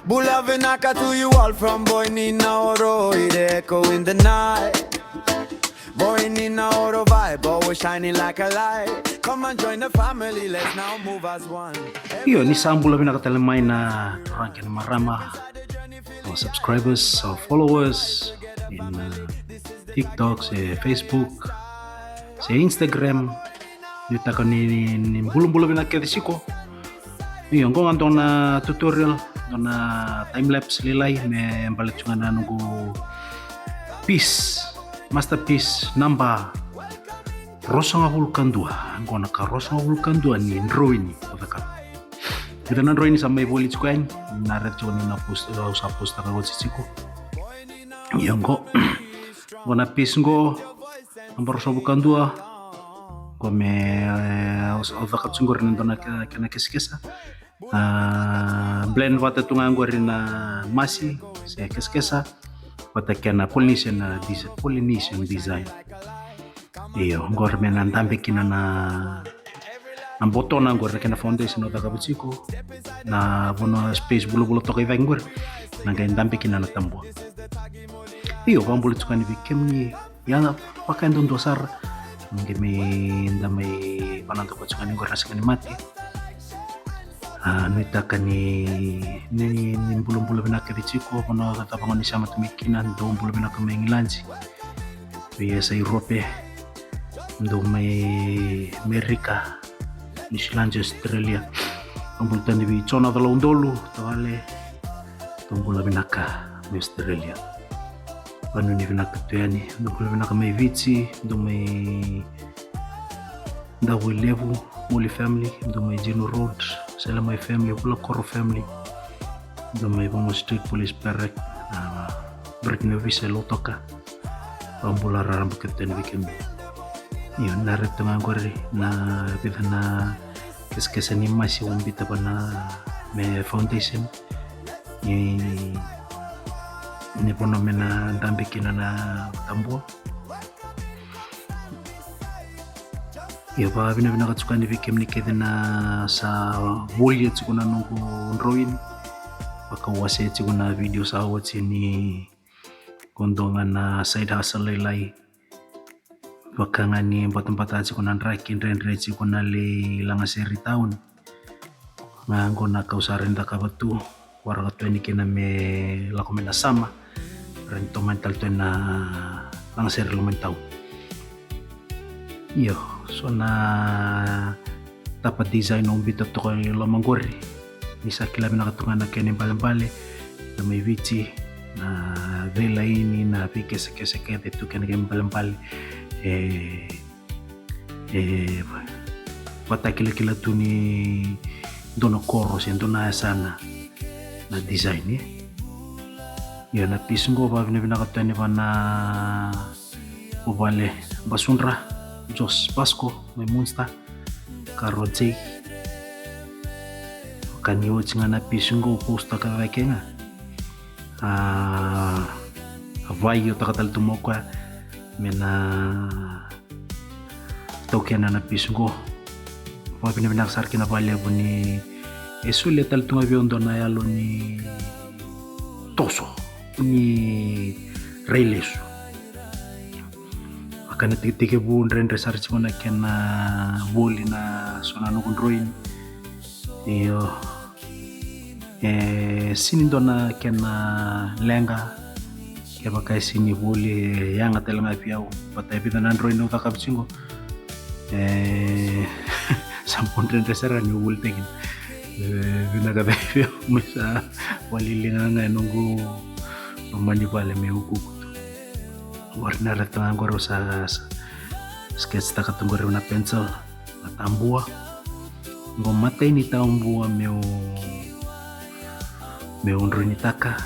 Bula Vinaka to you all from Boy Nina Oro, it echo in the night. Boy Nina Oro vibe, always shining like a light. Come and join the family, let's now move as one. Iyo ni Bula Vinaka talamay na ranking marama our subscribers, our followers in TikTok, sa Facebook, sa Instagram. Nita ko ni Bula Vinaka siko. Iyo kung andong na tutorial, andong na time-lapse lilay, may balit yung na nungu masterpiece namba rosa nga vulkan 2. Ang naka rosa nga vulkan 2 ni drawing ni otaka. Kita na drawing sa may bulit ko yan. Narat yung na post sa post ka si siko. Yang ko na piece ko ang rosa vulkan 2. Ko me otaka tsungor nando na kana keskesa. Blend wata tunga ngori na masi sa keskesa wata kana Polynesian design. Iyo ngor me nan tambe kina na ang botona ngor kana foundation wata kabutsiko na bono space bulu to kay ngor nang tambe kina na tambo. Iyo pambulit ko ni bikemni yana pakan don dosar ngemi ndamay pananto ko tsani ngor na mati. Nuita kani Bula Vinaka chiko kono katapangon ni sama tumikinan do Bula Vinaka mengilanji biya sa Europe do may Amerika ni Silanja Australia ang bultan ni chona dalawang dolo tawale do Bula Vinaka ni Australia panu ni Vinaka tuyani do Bula Vinaka may vici do may dawo level Moli family do may Geno Road sila my family, Bula Koro family. Do may pang street police barrack break na visa lotoka. Pambula raram kita ni weekend. Yun narit nga ko rin na bita na keskesa ni masih umbita pa na may foundation. Ni po namin na dambikin na tambo. Iyo pa binakatsukan ni Vikim ni kede na sa bulya tsiko na nungu drawing pakawase tsiko na video sa awat sini kondongan na side hustle lay baka nga ni batang-bata tsiko na rakin ren tsiko na li langa seri taon nga ngo na kausarin da kabatu wara ka ni kina me lako na sama ren to mental to na langa seri lumentaw. Iyo so na tapat design ng bitot to kay lamangori isa kilabi nakatungan na kene balambale na may vici na vela ini na pike sa kete to kene balambale pata kila tu ni dono koros yang na sana na design ya na pisngo ba binakatuan ni pa na ubale basunra Jos Pasco, may monster, Karojay. Kanyo nga na pisungo posta ka kaya nga. Avayo takatal tumokwa, may na tokyan na pisungo. Pag pinabinaksar kinabalya po ni Esulit tal tumabiyon doon na yalo ni Toso, ni Reylesu. Kana tike bun ren research mo na kena boli na sonano kondroin iyo sinindo na kena lenga kaya kay sini boli yang atel nga piaw patay pita na android no kakabsingo sampun ren research ni bol tegin Vinaka piaw masa walilinga nga nunggu manipale me hukuku warna ratangan ko sa sketch ta katunggo na pencil na Tabua ngomatay ni Tabua meu unro ni taka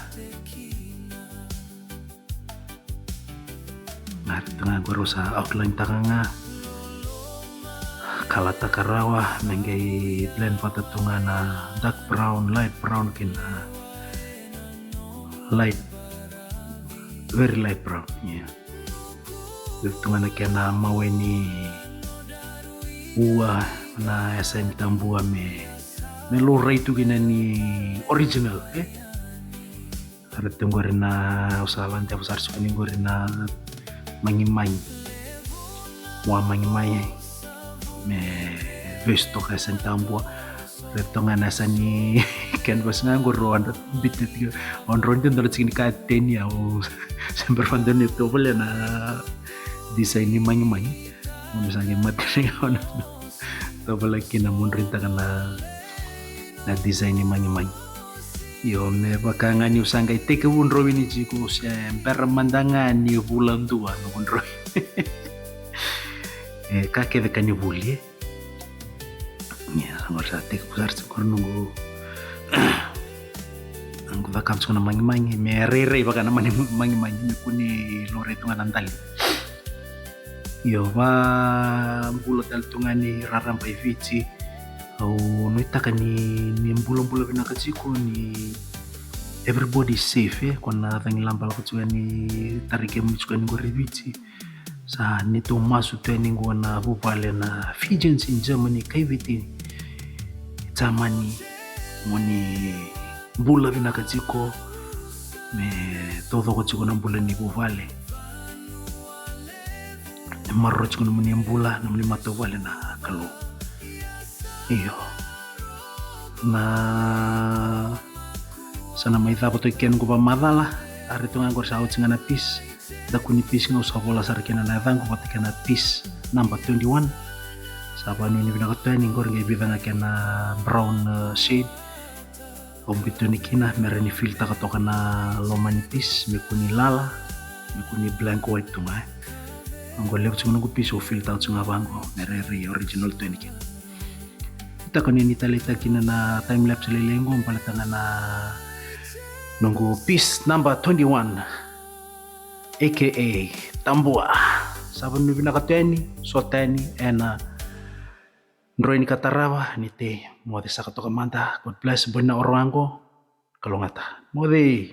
ratangan ko sa outline taka nga kalata karawa menggay blend patatunga na dark brown light brown kina light very light brown yeah. Tunga na kaya na mawe ni uwa na SM Tabua me luray tu gina ni original retengo ri na usalan te usar su ningo ri na mangimai wa mangimai me vesto ka sentambua retonga nasani kan bas nganggo ronda bitit on ronda ndalo tsini ka teni au sempre quando ne to vole na design ni mangimai misalnya materi on to vole kina mun rinta kana na design ni mangimai yo me bakangani usanga iteke unro ini jiku sempre mandangani bulan tua no unro kake de kani bulie ya ngora tek pusar sekor nunggu nunggu bakam sona mangi merere baka na mangi kuni lore tungan antali yo ba bulo tal tungani raram pai Fiji au noita kani ni bulo Vinaka chiku ni everybody safe kona tangi lampal ko ni tarike mu ni gore Fiji sa nito masu training na bupale na Fijians in Germany kaiviti Zamani moni Bula Vinaka chiko me todo ko chiko na Bula ni buvale marro chiko na moni Bula na moni mato vale na kalo iyo na sana mai thapo to ken ko ba madala ari to ngor sa utsinga na pis da kuni pis nga usavola sarkena na thango patikana pis number 21 saba ni Vinaka training ngor ngai bivanga kena brown shade ombito ni kina mereni filter katoka na lomani pis mekuni lala mekuni blank white tunga ngor lew tsungu pis o filter tsunga bango mereri original to ni kina kita kanini talita kina na time lapse lelengo mpalatanga na nungu pis number 21 aka Tabua saba ni Vinaka training sotani and Ndroini katarawa ni te mo de sakatoka manta God bless bona orango kalongata mo de